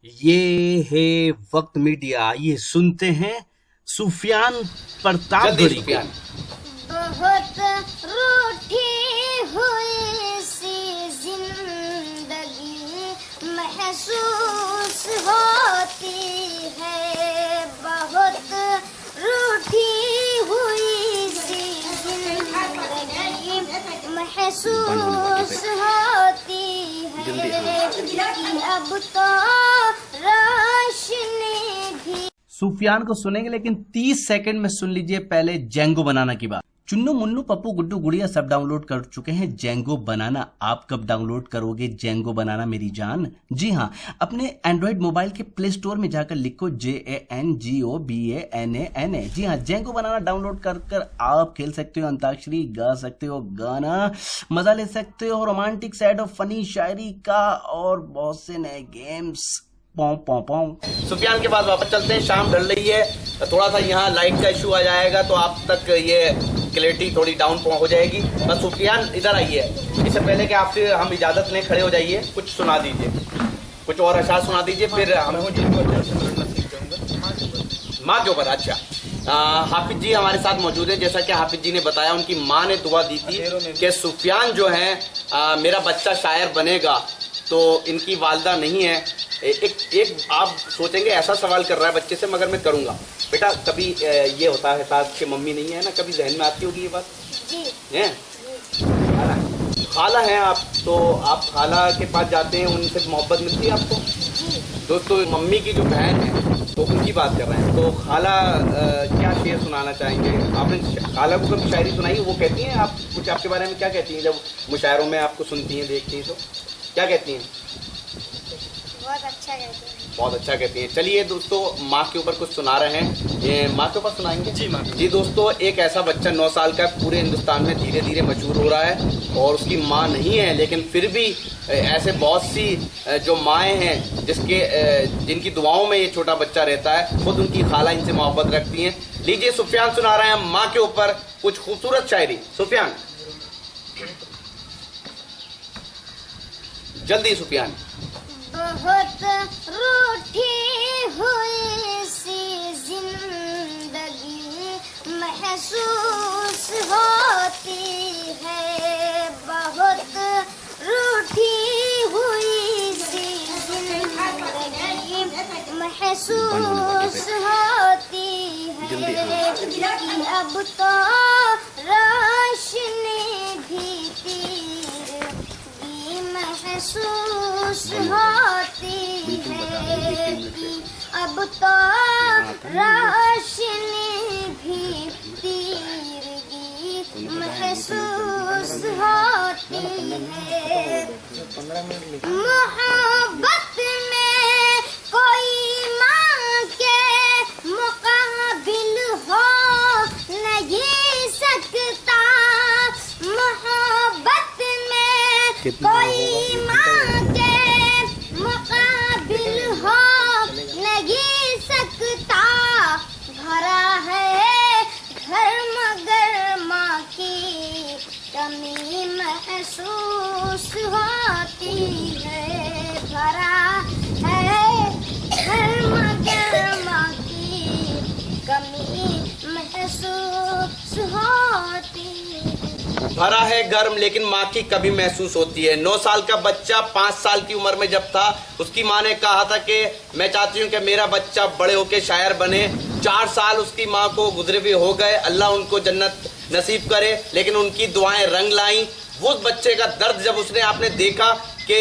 ये है वक्त मीडिया। ये सुनते हैं सुफियान प्रतापगढ़ी को। बहुत रूठी हुई सी जिंदगी महसूस होती है, बहुत रूठी हुई सी जिंदगी महसूस होती है, अब तो रोशनी भी। सुफियान को सुनेंगे, लेकिन 30 सेकंड में सुन लीजिए पहले जेंगो बनाना की बात। चुन्नू मुन्नू पप्पू गुड्डू गुड़िया सब डाउनलोड कर चुके हैं जेंगो बनाना। आप कब डाउनलोड करोगे जेंगो बनाना मेरी जान? जी हाँ, अपने एंड्रॉइड मोबाइल के प्ले स्टोर में जाकर लिखो JANGOBANANA। जी हाँ, जेंगो बनाना डाउनलोड कर आप खेल सकते हो अंताक्षरी, गा सकते हो गाना, मजा ले सकते हो रोमांटिक साइड और फनी शायरी का, और बहुत से नए गेम्स। सुफियान के पास वापस चलते हैं। शाम ढल रही है, थोड़ा सा यहाँ लाइट का इशू आ जाएगा तो आप तक ये क्लैरिटी थोड़ी डाउन हो जाएगी। बस सुफियान इधर आइए, इससे पहले कि आपसे हम इजाजत लें खड़े हो जाइए, कुछ सुना दीजिए, कुछ और अशार सुना दीजिए, फिर हम माँ के ऊपर। अच्छा, हाफिज जी हमारे साथ मौजूद है। जैसा कि हाफिज जी ने बताया, उनकी माँ ने दुआ दी थी कि सुफियान जो है मेरा बच्चा शायर बनेगा, तो इनकी वालदा नहीं है। एक आप सोचेंगे ऐसा सवाल कर रहा है बच्चे से, मगर मैं करूंगा। बेटा कभी ये होता है साथ कि मम्मी नहीं है ना, कभी जहन में आती होगी ये बात? जी है खाला है आप, तो आप खाला के पास जाते हैं, उनसे मोहब्बत मिलती है आपको? दोस्तों मम्मी की जो बहन है तो उनकी बात कर रहे हैं। तो खाला क्या शेर सुनाना चाहेंगे? आपने खाला को कभी शायरी सुनाई? वो कहती हैं आप कुछ, आपके बारे में क्या कहती हैं जब मुशायरों में आपको सुनती हैं देखती हैं तो क्या कहती हैं? बहुत अच्छा कहते हैं। बहुत अच्छा कहती हैं। चलिए दोस्तों, माँ के ऊपर कुछ सुना रहे हैं, ये माँ के ऊपर सुनाएंगे। जी माँ। जी दोस्तों, एक ऐसा बच्चा 9 साल का पूरे हिंदुस्तान में धीरे धीरे मशहूर हो रहा है और उसकी माँ नहीं है, लेकिन फिर भी ऐसे बहुत सी जो माएँ हैं जिनकी दुआओं में ये छोटा बच्चा रहता है, खुद उनकी खाला इनसे मोहब्बत रखती हैं। लीजिए, सुफियान सुना रहे हैं माँ के ऊपर कुछ खूबसूरत शायरी। सुफियान जल्दी। सुफियान बहुत रूठी हुई सी जिंदगी महसूस होती है, बहुत रूठी हुई सी जिंदगी महसूस होती है, अब तो रोशनी भी महसूस होती है, अब तो रोशनी भी तीरगी महसूस होती है। मोहब्बत में कोई माँ के मुकाबिल हो नहीं सकता, मोहब्बत में कोई माँ के मुकाबिल हो नहीं सकता। भरा है घर मगर माँ की कमी महसूस होती है, भरा है घर मगर माँ की कमी महसूस होती है। भरा है गर्म लेकिन माँ की कभी महसूस होती है। 9 साल का बच्चा 5 साल की उम्र में जब था, उसकी माँ ने कहा था कि मैं चाहती हूँ कि मेरा बच्चा बड़े होके शायर बने। 4 साल उसकी माँ को गुजरे भी हो गए, अल्लाह उनको जन्नत नसीब करे, लेकिन उनकी दुआएं रंग लाई। वो बच्चे का दर्द जब उसने आपने देखा कि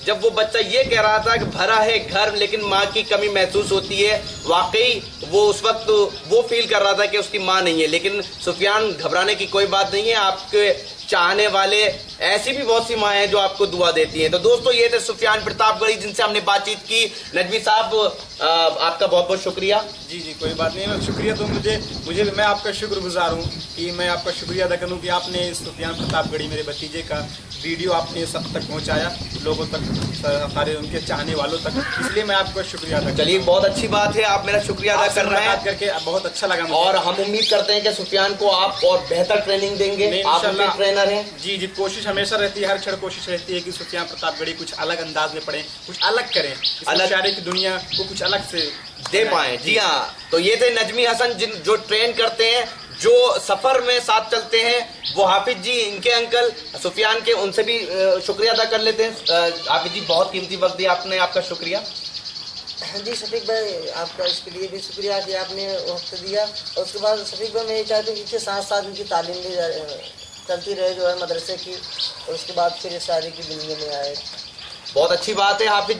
जब वो बच्चा ये कह रहा था कि भरा है घर लेकिन माँ की कमी महसूस होती है, वाकई वो उस वक्त वो फील कर रहा था कि उसकी माँ नहीं है। लेकिन सुफियान, घबराने की कोई बात नहीं है, आपके चाहने वाले ऐसी भी बहुत सी माँ हैं जो आपको दुआ देती हैं। तो दोस्तों, ये थे सुफियान प्रतापगढ़ी जिनसे हमने बातचीत की। नदवी साहब, आपका बहुत बहुत शुक्रिया। जी जी, कोई बात नहीं। मैं शुक्रिया तो मुझे मैं आपका शुक्रगुजार हूँ कि मैं आपका शुक्रिया अदा करूँ कि आपने सुफियान प्रतापगढ़ी मेरे भतीजे का वीडियो आपने सब तक पहुंचाया, लोगों तक, सारे उनके चाहने वालों तक, इसलिए मैं आपका शुक्रिया अदा। चलिए बहुत अच्छी बात है, आप मेरा शुक्रिया अदा कर रहे हैं करके बहुत अच्छा लगा मुझे। और हम उम्मीद करते हैं कि सुफियान को आप और बेहतर ट्रेनिंग देंगे। आप उनके ट्रेनर हैं। जी, कोशिश हमेशा रहती है, हर क्षण कोशिश रहती है कि सुफियान प्रतापगढ़ी कुछ अलग अंदाज में पढ़ें, कुछ अलग करें, अलग शायरी की दुनिया को कुछ अलग से दे पाए। जी हाँ, तो ये थे नजमी हसन जो ट्रेन करते हैं, जो सफर में साथ चलते हैं, वो हाफिज जी, इनके अंकल सुफियान के, उनसे भी शुक्रिया अदा कर लेते हैं। हाफिज जी बहुत कीमती वक्त दिया आपने, आपका शुक्रिया। जी शफीक भाई, आपका इसके लिए भी शुक्रिया कि आपने वक्त दिया। और उसके बाद शफीक भाई मैं ये चाहती हूँ कि साथ साथ उनकी तालीम भी चलती रहे जो है मदरसे की, और उसके बाद फिर इस शायरी की दुनिया में आए। बहुत अच्छी बात है हाफिज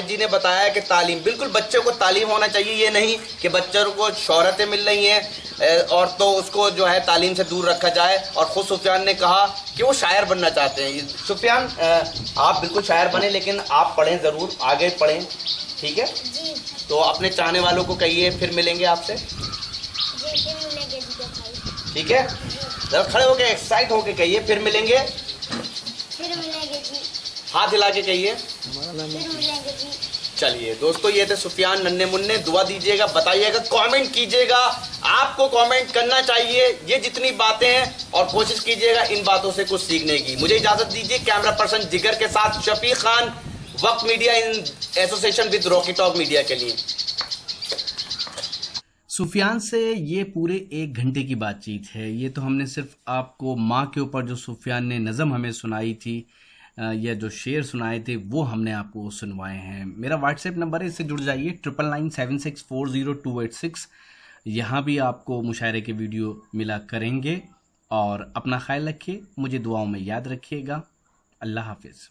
जी ने बताया कि तालीम, बिल्कुल बच्चों को तालीम होना चाहिए। ये नहीं कि बच्चों को शोहरतें मिल रही हैं और तो उसको जो है तालीम से दूर रखा जाए। और खुद सुफियान ने कहा कि वो शायर बनना चाहते हैं। सुफियान, आप बिल्कुल शायर बने, लेकिन आप पढ़ें ज़रूर, आगे पढ़ें, ठीक है? जी तो अपने चाहने वालों को कहिए, फिर मिलेंगे आपसे, जी, फिर मिलेंगे जी भाई। ठीक है? जरा खड़े होके एक्साइट होके कहिए, फिर मिलेंगे, फिर मिलेंगे जी, हाथ हिला के कहिए, फिर मिलेंगे जी। चलिए दोस्तों, ये थे सुफियान नन्हे मुन्ने। दुआ दीजिएगा, बताइएगा, कमेंट कीजिएगा, आपको कमेंट करना चाहिए ये जितनी बातें हैं, और कोशिश कीजिएगा इन बातों से कुछ सीखने की। मुझे इजाजत दीजिए, कैमरा पर्सन जिगर के साथ शफीक खान, वक्त media in association with Rocky talk media के लिए। सुफियान से ये पूरे 1 घंटे की बातचीत है। ये तो हमने सिर्फ आपको माँ के ऊपर जो सुफियान ने नज़म हमें सुनाई थी या जो शेर सुनाए थे वो हमने आपको सुनवाए हैं। मेरा व्हाट्सएप नंबर है, इससे जुड़ जाइए 9997640286। यहाँ भी आपको मुशायरे के वीडियो मिला करेंगे। और अपना ख्याल रखिए, मुझे दुआओं में याद रखिएगा। अल्लाह हाफिज़।